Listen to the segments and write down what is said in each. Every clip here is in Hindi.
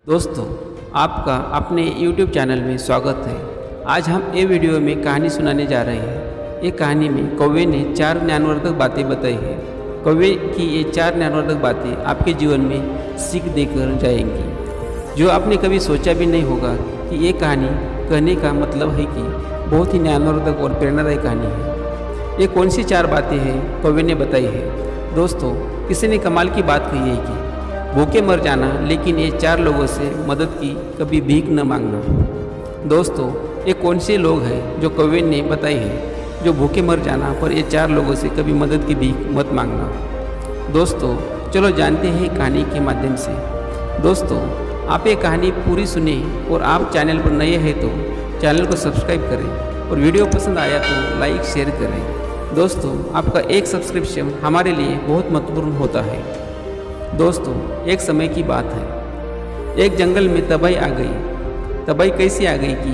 दोस्तों, आपका अपने YouTube चैनल में स्वागत है। आज हम ये वीडियो में कहानी सुनाने जा रहे हैं। ये कहानी में कौवे ने 4 ज्ञानवर्धक बातें बताई हैं। कौवे की ये 4 ज्ञानवर्धक बातें आपके जीवन में सीख देकर जाएंगी, जो आपने कभी सोचा भी नहीं होगा कि ये कहानी कहने का मतलब है कि बहुत ही ज्ञानवर्धक और प्रेरणादायी कहानी है। ये कौन सी 4 बातें हैं कौवे ने बताई है? दोस्तों, किसी ने कमाल की बात कही है कि भूखे मर जाना, लेकिन ये 4 लोगों से मदद की कभी भीख न मांगना। दोस्तों, ये कौन से लोग हैं जो कौवे ने बताई है, जो भूखे मर जाना पर ये 4 लोगों से कभी मदद की भीख मत मांगना। दोस्तों, चलो जानते हैं कहानी के माध्यम से। दोस्तों, आप ये कहानी पूरी सुने और आप चैनल पर नए हैं तो चैनल को सब्सक्राइब करें और वीडियो पसंद आया तो लाइक शेयर करें। दोस्तों, आपका एक सब्सक्रिप्शन हमारे लिए बहुत महत्वपूर्ण होता है। दोस्तों, एक समय की बात है। एक जंगल में तबाही आ गई। तबाही कैसी आ गई कि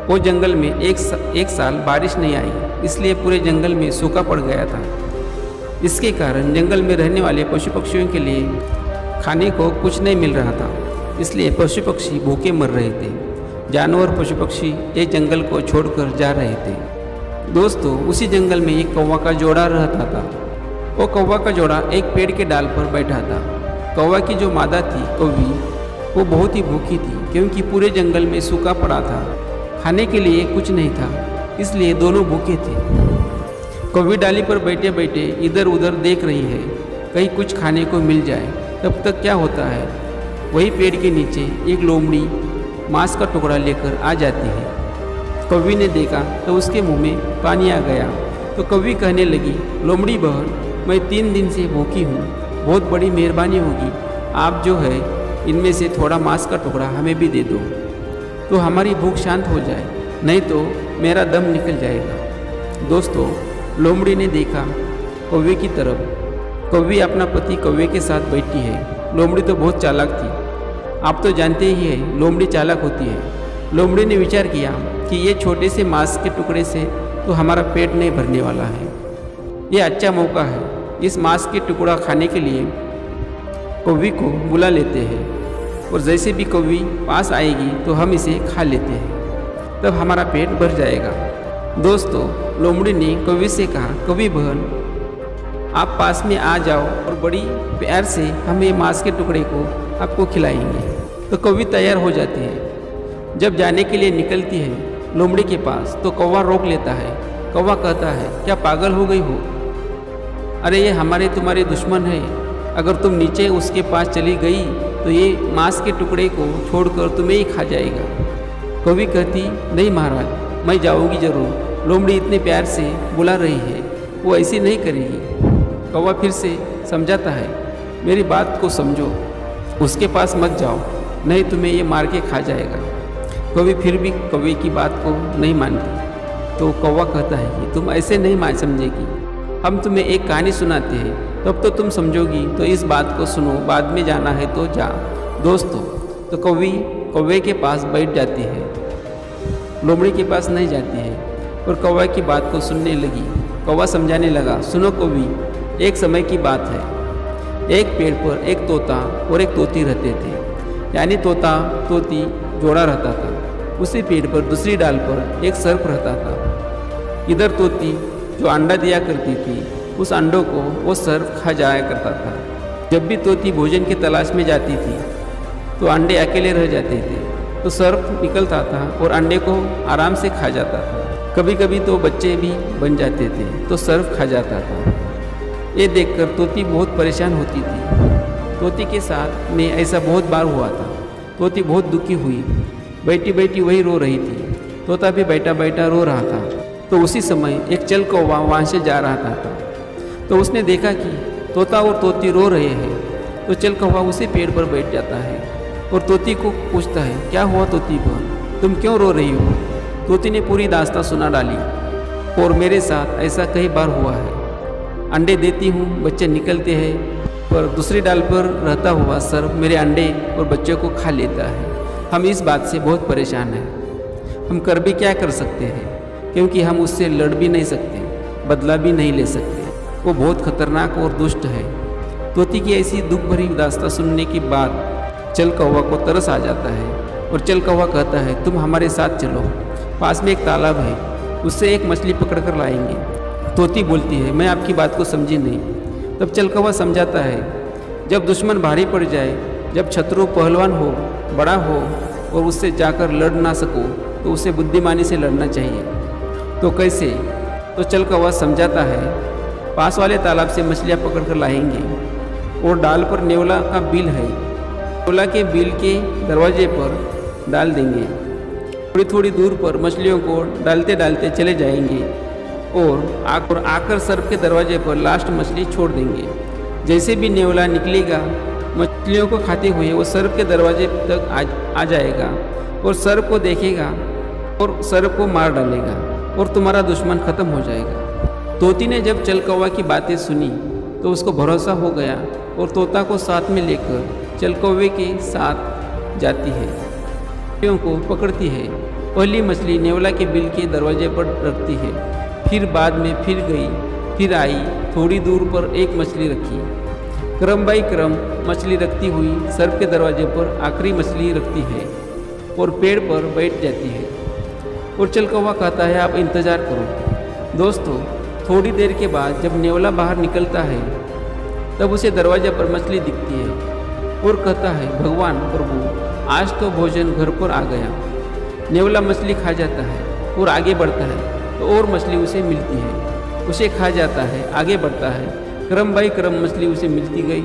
वो जंगल में एक साल बारिश नहीं आई, इसलिए पूरे जंगल में सूखा पड़ गया था। इसके कारण जंगल में रहने वाले पशु पक्षियों के लिए खाने को कुछ नहीं मिल रहा था, इसलिए पशु पक्षी भूखे मर रहे थे। जानवर पशु पक्षी ये जंगल को छोड़कर जा रहे थे। दोस्तों, उसी जंगल में एक कौवा का जोड़ा रहता था। वो कौवा का जोड़ा एक पेड़ के डाल पर बैठा था। कौवा की जो मादा थी कौवी, वो बहुत ही भूखी थी, क्योंकि पूरे जंगल में सूखा पड़ा था, खाने के लिए कुछ नहीं था, इसलिए दोनों भूखे थे। कौवी डाली पर बैठे बैठे इधर उधर देख रही है, कहीं कुछ खाने को मिल जाए। तब तक क्या होता है, वही पेड़ के नीचे एक लोमड़ी मांस का टुकड़ा लेकर आ जाती है। कौवी ने देखा तो उसके मुंह में पानी आ गया। तो कौवी कहने लगी, लोमड़ी बहन, मैं 3 दिन से भूखी हूँ, बहुत बड़ी मेहरबानी होगी, आप जो है इनमें से थोड़ा मांस का टुकड़ा हमें भी दे दो, तो हमारी भूख शांत हो जाए, नहीं तो मेरा दम निकल जाएगा। दोस्तों, लोमड़ी ने देखा कौवे की तरफ। कौवी अपना पति कौवे के साथ बैठी है। लोमड़ी तो बहुत चालाक थी, आप तो जानते ही हैं लोमड़ी चालाक होती है। लोमड़ी ने विचार किया कि ये छोटे से मांस के टुकड़े से तो हमारा पेट नहीं भरने वाला है, ये अच्छा मौका है। इस मांस के टुकड़ा खाने के लिए कौवी को बुला लेते हैं, और जैसे भी कौवी पास आएगी तो हम इसे खा लेते हैं, तब हमारा पेट भर जाएगा। दोस्तों, लोमड़ी ने कौवी से कहा, कौवी बहन, आप पास में आ जाओ और बड़ी प्यार से हम ये मांस के टुकड़े को आपको खिलाएंगे। तो कौवी तैयार हो जाती है। जब जाने के लिए निकलती है लोमड़ी के पास, तो कौवा रोक लेता है। कौवा कहता है, क्या पागल हो गई हो? अरे ये हमारे तुम्हारे दुश्मन है, अगर तुम नीचे उसके पास चली गई तो ये मांस के टुकड़े को छोड़कर तुम्हें ही खा जाएगा। कौवी कहती, नहीं महाराज, मैं जाऊंगी जरूर, लोमड़ी इतने प्यार से बुला रही है, वो ऐसी नहीं करेगी। कौवा फिर से समझाता है, मेरी बात को समझो, उसके पास मत जाओ, नहीं तुम्हें ये मार के खा जाएगा। कौवी फिर भी कौवे की बात को नहीं मानती। तो कौवा कहता है कि तुम ऐसे नहीं मान समझेगी, हम तुम्हें एक कहानी सुनाते हैं, तब तो तुम समझोगी, तो इस बात को सुनो, बाद में जाना है तो जा। दोस्तों, तो कौवी कौवे के पास बैठ जाती है, लोमड़ी के पास नहीं जाती है, और कौवा की बात को सुनने लगी। कौवा समझाने लगा, सुनो कौवी, एक समय की बात है। एक पेड़ पर एक तोता और एक तोती रहते थे, यानी तोता तोती जोड़ा रहता था। उसी पेड़ पर दूसरी डाल पर एक सर्प रहता था। इधर तोती जो अंडा दिया करती थी, उस अंडों को वो सर्प खा जाया करता था। जब भी तोती भोजन की तलाश में जाती थी तो अंडे अकेले रह जाते थे, तो सर्प निकलता था और अंडे को आराम से खा जाता था। कभी कभी तो बच्चे भी बन जाते थे, तो सर्प खा जाता था। ये देखकर तोती बहुत परेशान होती थी। तोती के साथ में ऐसा बहुत बार हुआ था। तोती बहुत दुखी हुई, बैठी बैठी वही रो रही थी। तोता भी बैठा बैठा रो रहा था। तो उसी समय एक चल कौवा वहाँ से जा रहा था। तो उसने देखा कि तोता और तोती रो रहे हैं, तो चल कौवा उसी पेड़ पर बैठ जाता है और तोती को पूछता है, क्या हुआ तोती बहन, तुम क्यों रो रही हो? तोती ने पूरी दास्तां सुना डाली, और मेरे साथ ऐसा कई बार हुआ है। अंडे देती हूँ, बच्चे निकलते हैं, पर दूसरी डाल पर रहता हुआ सर्प मेरे अंडे और बच्चों को खा लेता है। हम इस बात से बहुत परेशान हैं। हम कर भी क्या कर सकते हैं, क्योंकि हम उससे लड़ भी नहीं सकते, बदला भी नहीं ले सकते, वो बहुत खतरनाक और दुष्ट है। तोती की ऐसी दुख भरी दास्तां सुनने के बाद चल कौवा को तरस आ जाता है और चल कौवा कहता है, तुम हमारे साथ चलो, पास में एक तालाब है, उससे एक मछली पकड़ कर लाएंगे। तोती बोलती है, मैं आपकी बात को समझी नहीं। तब चल कौवा समझाता है, जब दुश्मन भारी पड़ जाए, जब शत्रु पहलवान हो, बड़ा हो और उससे जाकर लड़ ना सको, तो उसे बुद्धिमानी से लड़ना चाहिए। तो कैसे? तो चल कौवा समझाता है, पास वाले तालाब से मछलियाँ पकड़ कर लाएंगे और डाल पर नेवला का बिल है, नेवला के बिल के दरवाजे पर डाल देंगे। थोड़ी थोड़ी दूर पर मछलियों को डालते डालते चले जाएंगे और आकर सर्प के दरवाजे पर लास्ट मछली छोड़ देंगे। जैसे भी नेवला निकलेगा, मछलियों को खाते हुए वो सर्प के दरवाजे तक आ जाएगा और सर्प को देखेगा और सर्प को मार डालेगा और तुम्हारा दुश्मन खत्म हो जाएगा। तोती ने जब चल कौवा की बातें सुनी तो उसको भरोसा हो गया और तोता को साथ में लेकर चल कौवे के साथ जाती है, मछलियों को पकड़ती है। पहली मछली नेवला के बिल के दरवाजे पर रखती है, फिर बाद में फिर गई, फिर आई, थोड़ी दूर पर एक मछली रखी, क्रम बाई क्रम मछली रखती हुई सर्प के दरवाजे पर आखिरी मछली रखती है और पेड़ पर बैठ जाती है। और चल कौवा कहता है, आप इंतज़ार करो। दोस्तों, थोड़ी देर के बाद जब नेवला बाहर निकलता है तब उसे दरवाजे पर मछली दिखती है और कहता है, भगवान प्रभु, आज तो भोजन घर पर आ गया। नेवला मछली खा जाता है और आगे बढ़ता है तो और मछली उसे मिलती है, उसे खा जाता है, आगे बढ़ता है, क्रम बाई क्रम मछली उसे मिलती गई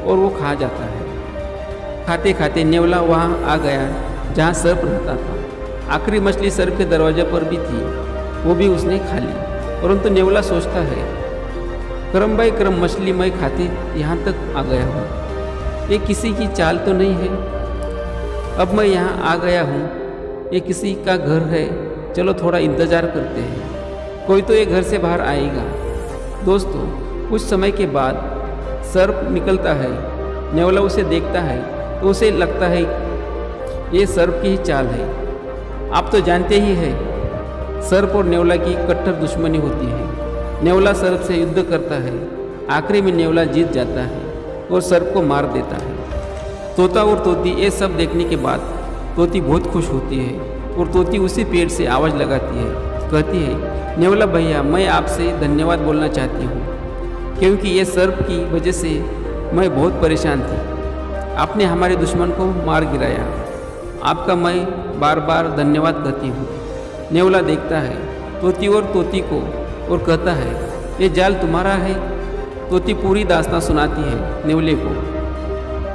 और वो खा जाता है। खाते खाते नेवला वहाँ आ गया जहाँ सर्प रहता था। आखिरी मछली सर्प के दरवाजे पर भी थी, वो भी उसने खा ली। परंतु नेवला सोचता है, क्रम बाई क्रम मछली मैं खाते यहाँ तक आ गया हूँ, ये किसी की चाल तो नहीं है। अब मैं यहाँ आ गया हूँ, ये किसी का घर है, चलो थोड़ा इंतज़ार करते हैं, कोई तो ये घर से बाहर आएगा। दोस्तों, कुछ समय के बाद सर्प निकलता है। नेवला उसे देखता है तो उसे लगता है ये सर्प की ही चाल है। आप तो जानते ही हैं, सर्प और नेवला की कट्टर दुश्मनी होती है। नेवला सर्प से युद्ध करता है, आखिरी में नेवला जीत जाता है और सर्प को मार देता है। तोता और तोती ये सब देखने के बाद तोती बहुत खुश होती है और तोती उसी पेड़ से आवाज़ लगाती है, कहती है, नेवला भैया, मैं आपसे धन्यवाद बोलना चाहती हूँ, क्योंकि ये सर्प की वजह से मैं बहुत परेशान थी। आपने हमारे दुश्मन को मार गिराया, आपका मैं बार बार धन्यवाद कहती हूँ। नेवला देखता है तोती को और कहता है, ये जाल तुम्हारा है? तोती पूरी दास्तां सुनाती है नेवले को।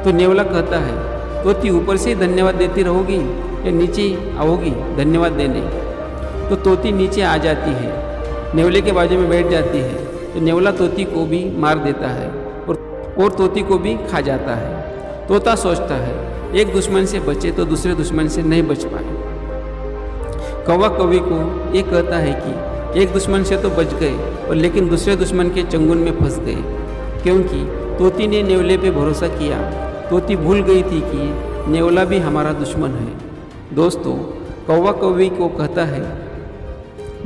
तो नेवला कहता है, तोती ऊपर से धन्यवाद देती रहोगी या नीचे आओगी धन्यवाद देने? तो तोती नीचे आ जाती है, नेवले के बाजू में बैठ जाती है। तो नेवला तोती को भी मार देता है और तोती को भी खा जाता है। तोता सोचता है, एक दुश्मन से बचे तो दूसरे दुश्मन से नहीं बच पाए। कौवा कौवे को ये कहता है कि एक दुश्मन से तो बच गए और लेकिन दूसरे दुश्मन के चंगुल में फंस गए, क्योंकि तोती ने नेवले पे भरोसा किया। तोती भूल गई थी कि नेवला भी हमारा दुश्मन है। दोस्तों, कौवा कौवे को कहता है,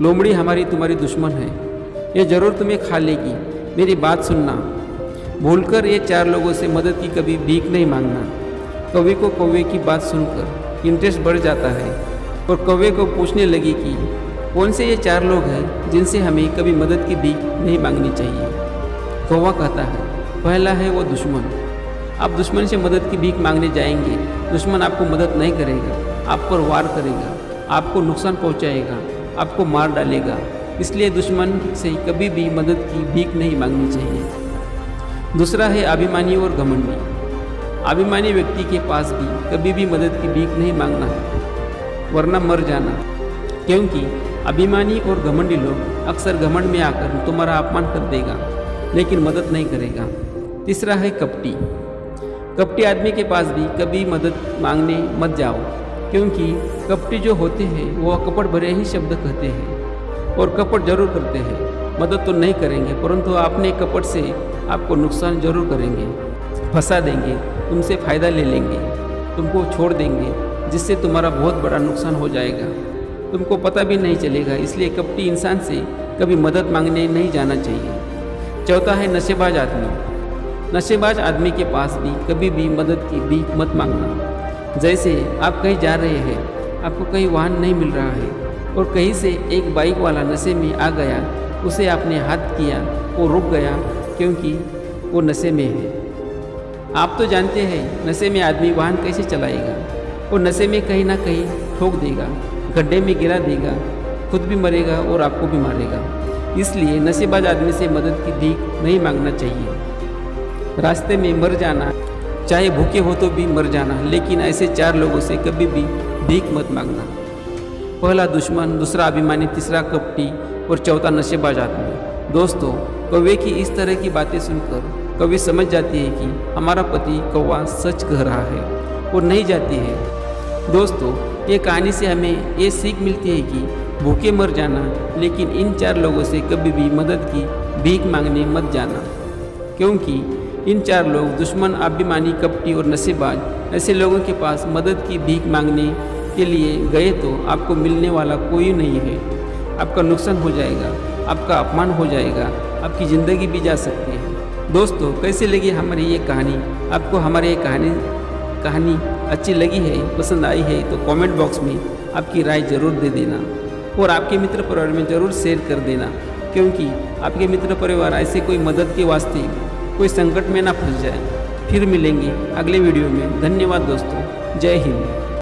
लोमड़ी हमारी तुम्हारी दुश्मन है, ये ज़रूर तुम्हें खा लेगी। मेरी बात सुनना, भूलकर ये 4 लोगों से मदद की कभी भीख नहीं मांगना। कौवे को कौवे की बात सुनकर इंटरेस्ट बढ़ जाता है और कौवे को पूछने लगी कि कौन से ये 4 लोग हैं जिनसे हमें कभी मदद की भीख नहीं मांगनी चाहिए। कौवा कहता है, पहला है वो दुश्मन। आप दुश्मन से मदद की भीख मांगने जाएंगे, दुश्मन आपको मदद नहीं करेगा, आप पर वार करेगा, आपको नुकसान पहुंचाएगा, आपको मार डालेगा। इसलिए दुश्मन से कभी भी मदद की भीख नहीं मांगनी चाहिए। दूसरा है अभिमानी और घमंडी। अभिमानी व्यक्ति के पास भी कभी भी मदद की भीख नहीं मांगना है, वरना मर जाना, क्योंकि अभिमानी और घमंडी लोग अक्सर घमंड में आकर तुम्हारा अपमान कर देगा लेकिन मदद नहीं करेगा। तीसरा है कपटी। कपटी आदमी के पास भी कभी मदद मांगने मत जाओ, क्योंकि कपटी जो होते हैं वो कपट भरे ही शब्द कहते हैं और कपट जरूर करते हैं। मदद तो नहीं करेंगे परंतु अपने कपट से आपको नुकसान जरूर करेंगे, फंसा देंगे, तुमसे फ़ायदा ले लेंगे, तुमको छोड़ देंगे, जिससे तुम्हारा बहुत बड़ा नुकसान हो जाएगा, तुमको पता भी नहीं चलेगा। इसलिए कपटी इंसान से कभी मदद मांगने नहीं जाना चाहिए। चौथा है नशेबाज आदमी। नशेबाज आदमी के पास भी कभी भी मदद की भीख मत मांगना। जैसे आप कहीं जा रहे हैं, आपको कहीं वाहन नहीं मिल रहा है और कहीं से एक बाइक वाला नशे में आ गया, उसे आपने हाथ किया, वो रुक गया क्योंकि वो नशे में है। आप तो जानते हैं नशे में आदमी वाहन कैसे चलाएगा, वो नशे में कहीं ना कहीं ठोक देगा, गड्ढे में गिरा देगा, खुद भी मरेगा और आपको भी मारेगा। इसलिए नशेबाज आदमी से मदद की भीख नहीं मांगना चाहिए। रास्ते में मर जाना, चाहे भूखे हो तो भी मर जाना, लेकिन ऐसे 4 लोगों से कभी भी भीख मत मांगना। पहला दुश्मन, दूसरा अभिमानी, तीसरा कपटी और चौथा नशेबाज आदमी। दोस्तों, कौवे की इस तरह की बातें सुनकर कौवे समझ जाती है कि हमारा पति कौवा सच कह रहा है और नहीं जाती है। दोस्तों, ये कहानी से हमें ये सीख मिलती है कि भूखे मर जाना, लेकिन इन 4 लोगों से कभी भी मदद की भीख मांगने मत जाना, क्योंकि इन 4 लोग दुश्मन, अभिमानी, कपटी और नशेबाज ऐसे लोगों के पास मदद की भीख मांगने के लिए गए तो आपको मिलने वाला कोई नहीं है। आपका नुकसान हो जाएगा, आपका अपमान हो जाएगा, आपकी ज़िंदगी भी जा सकती है। दोस्तों, कैसे लगी हमारी ये कहानी? आपको हमारी ये कहानी अच्छी लगी है, पसंद आई है तो कमेंट बॉक्स में आपकी राय ज़रूर दे देना और आपके मित्र परिवार में ज़रूर शेयर कर देना, क्योंकि आपके मित्र परिवार ऐसे कोई मदद के वास्ते कोई संकट में ना फंस जाए। फिर मिलेंगे अगले वीडियो में। धन्यवाद दोस्तों, जय हिंद।